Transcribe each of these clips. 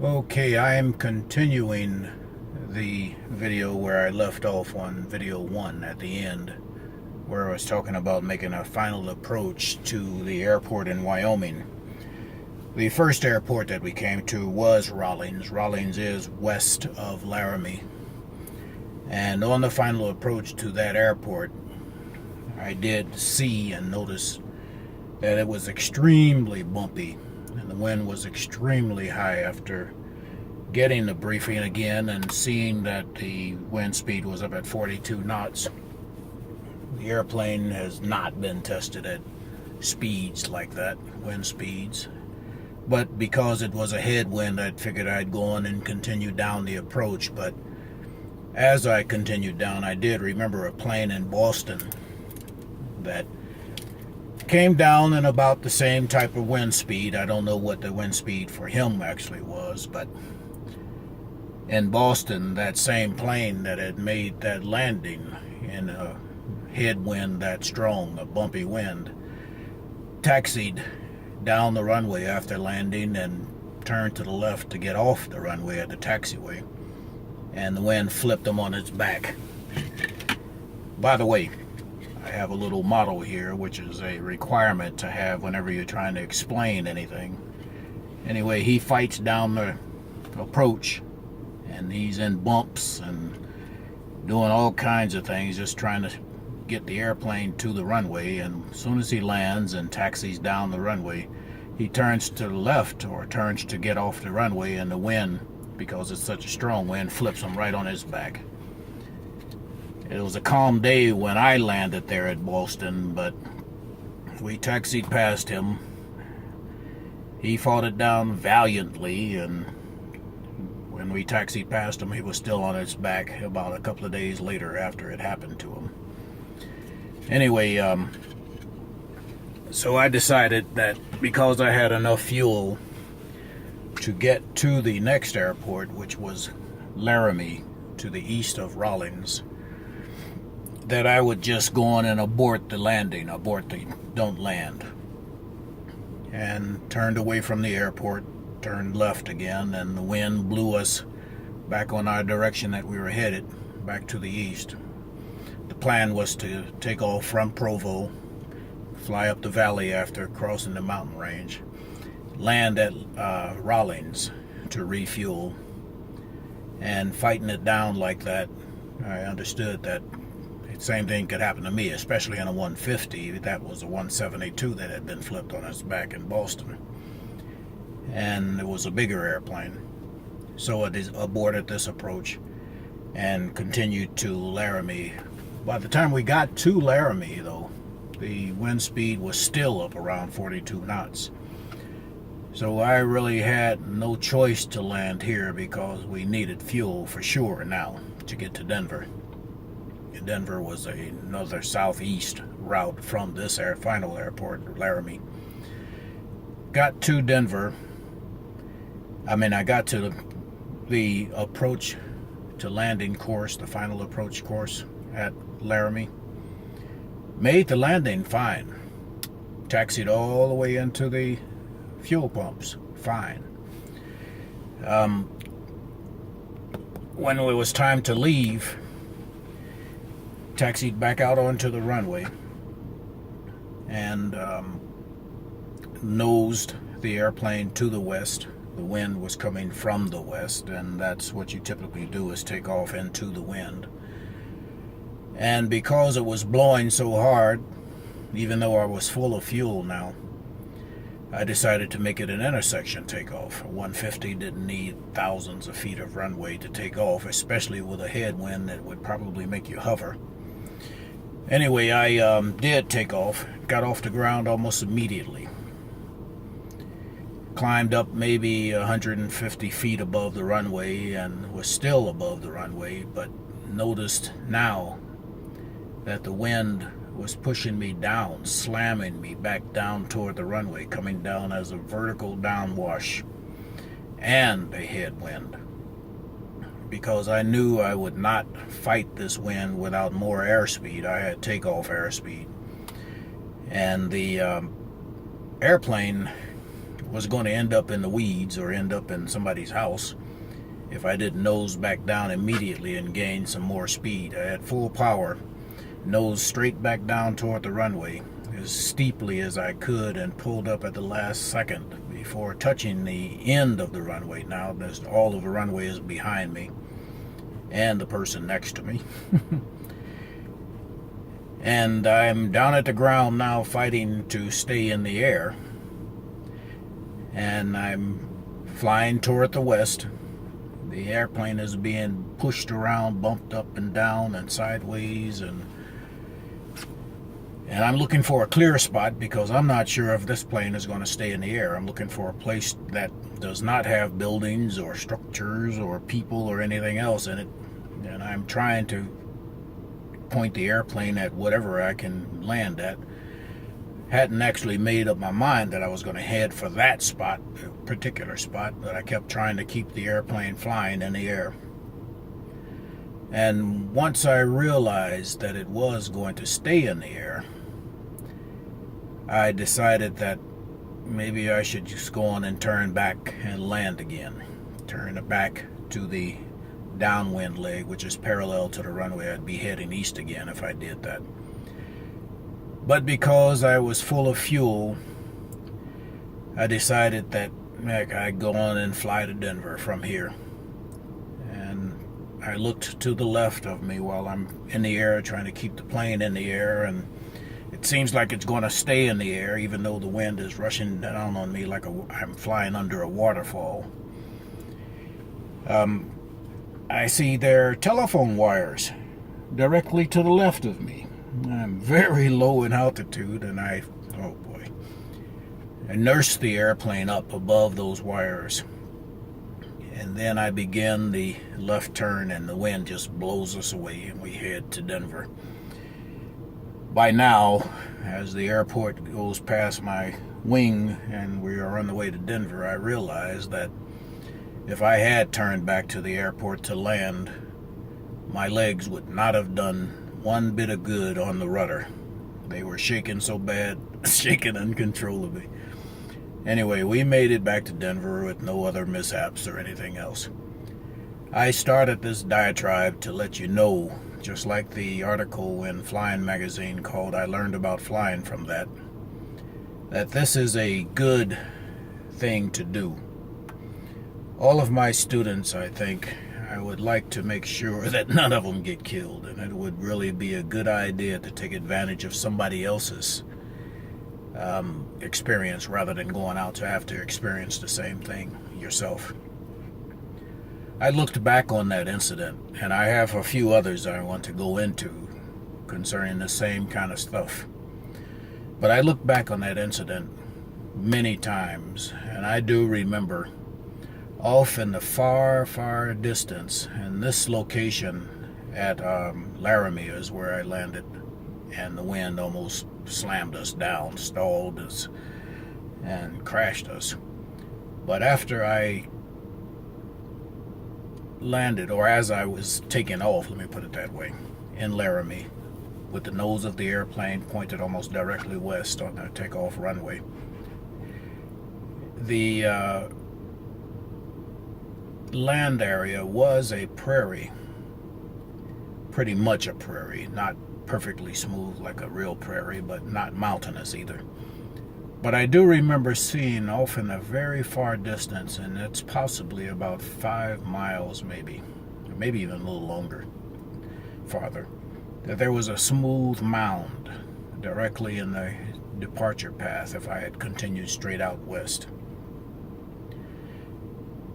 Okay, I am continuing the video where I left off on video 1 at the end, where I was talking about making a final approach to the airport in Wyoming. The first airport that we came to was Rawlins. Rawlins is west of Laramie. And on the final approach to that airport, I did see and notice that it was extremely bumpy and the wind was extremely high. After getting the briefing again and seeing that the wind speed was up at 42 knots, the airplane has not been tested at speeds like that, wind speeds. But because it was a headwind, I figured I'd go on and continue down the approach. But as I continued down, I did remember a plane in Boston that came down in about the same type of wind speed. I don't know what the wind speed for him actually was, but in Boston, that same plane that had made that landing in a headwind that strong, a bumpy wind, taxied down the runway after landing and turned to the left to get off the runway at the taxiway, and the wind flipped him on his back. By the way, I have a little model here, which is a requirement to have whenever you're trying to explain anything. Anyway, he fights down the approach, and he's in bumps and doing all kinds of things, just trying to get the airplane to the runway. And as soon as he lands and taxis down the runway, he turns to the left, or turns to get off the runway, and the wind, because it's such a strong wind, flips him right on his back. It was a calm day when I landed there at Boston, but we taxied past him. He fought it down valiantly, and when we taxied past him, he was still on his back about a couple of days later after it happened to him. Anyway, so I decided that because I had enough fuel to get to the next airport, which was Laramie, to the east of Rawlins, that I would just go on and abort the landing, abort the don't land. And turned away from the airport, turned left again, and the wind blew us back on our direction that we were headed, back to the east. The plan was to take off from Provo, fly up the valley after crossing the mountain range, land at Rawlins to refuel. And fighting it down like that, I understood that the same thing could happen to me, especially in a 150. That was a 172 that had been flipped on its back in Boston. And it was a bigger airplane. So it aborted this approach and continued to Laramie. By the time we got to Laramie, though, the wind speed was still up around 42 knots. So I really had no choice to land here because we needed fuel for sure now to get to Denver. Denver was another southeast route from this final airport, Laramie. Got to Denver. I got to the approach to landing course, the final approach course at Laramie. Made the landing fine. Taxied all the way into the fuel pumps, fine. When it was time to leave, taxied back out onto the runway and nosed the airplane to the west. The wind was coming from the west, and that's what you typically do, is take off into the wind. And because it was blowing so hard, even though I was full of fuel now, I decided to make it an intersection takeoff. A 150 didn't need thousands of feet of runway to take off, especially with a headwind that would probably make you hover. Anyway, I did take off, got off the ground almost immediately. Climbed up maybe 150 feet above the runway and was still above the runway, but noticed now that the wind was pushing me down, slamming me back down toward the runway, coming down as a vertical downwash and a headwind. Because I knew I would not fight this wind without more airspeed. I had takeoff airspeed. And the airplane was going to end up in the weeds or end up in somebody's house if I didn't nose back down immediately and gain some more speed. I had full power, nose straight back down toward the runway as steeply as I could, and pulled up at the last second before touching the end of the runway. Now all of the runway is behind me and the person next to me. And I'm down at the ground now, fighting to stay in the air, and I'm flying toward the west. The airplane is being pushed around, bumped up and down and sideways, and I'm looking for a clear spot because I'm not sure if this plane is going to stay in the air. I'm looking for a place that does not have buildings or structures or people or anything else in it, and I'm trying to point the airplane at whatever I can land at. Hadn't actually made up my mind that I was going to head for that spot, a particular spot, but I kept trying to keep the airplane flying in the air. And once I realized that it was going to stay in the air, I decided that maybe I should just go on and turn back and land again. Turn it back to the downwind leg, which is parallel to the runway. I'd be heading east again if I did that. But because I was full of fuel, I decided that heck, I'd go on and fly to Denver from here. And I looked to the left of me while I'm in the air, trying to keep the plane in the air, and it seems like it's going to stay in the air even though the wind is rushing down on me like I'm flying under a waterfall. I see their telephone wires directly to the left of me. I'm very low in altitude, and I nursed the airplane up above those wires. And then I begin the left turn, and the wind just blows us away, and we head to Denver. By now, as the airport goes past my wing and we are on the way to Denver, I realize that if I had turned back to the airport to land, my legs would not have done one bit of good on the rudder. They were shaking so bad, shaking uncontrollably. Anyway, we made it back to Denver with no other mishaps or anything else. I started this diatribe to let you know, just like the article in Flying Magazine called I Learned About Flying from that this is a good thing to do. All of my students, I think, I would like to make sure that none of them get killed, and it would really be a good idea to take advantage of somebody else's experience rather than going out to have to experience the same thing yourself. I looked back on that incident, and I have a few others I want to go into concerning the same kind of stuff. But I look back on that incident many times, and I do remember off in the far, far distance, and this location at Laramie is where I landed, and the wind almost slammed us down, stalled us, and crashed us. But after I landed, or as I was taking off, let me put it that way, in Laramie, with the nose of the airplane pointed almost directly west on the takeoff runway, the land area was a prairie, pretty much a prairie, not perfectly smooth like a real prairie, but not mountainous either. But I do remember seeing off in a very far distance, and it's possibly about 5 miles maybe even a little longer, farther, that there was a smooth mound directly in the departure path if I had continued straight out west.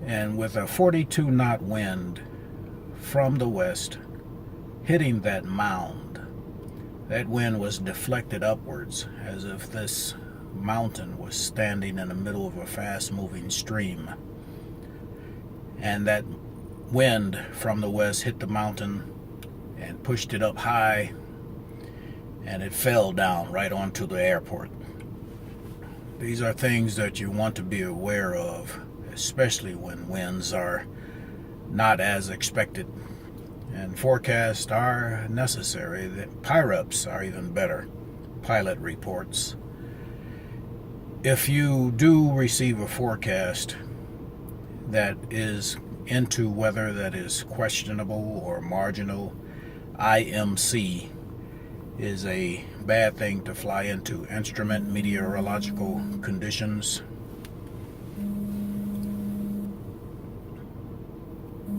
And with a 42 knot wind from the west hitting that mound, that wind was deflected upwards as if this mountain was standing in the middle of a fast-moving stream. And that wind from the west hit the mountain and pushed it up high, and it fell down right onto the airport. These are things that you want to be aware of, especially when winds are not as expected. And forecasts are necessary. The PIREPs are even better, pilot reports. If you do receive a forecast that is into weather that is questionable or marginal, IMC is a bad thing to fly into. Instrument meteorological conditions.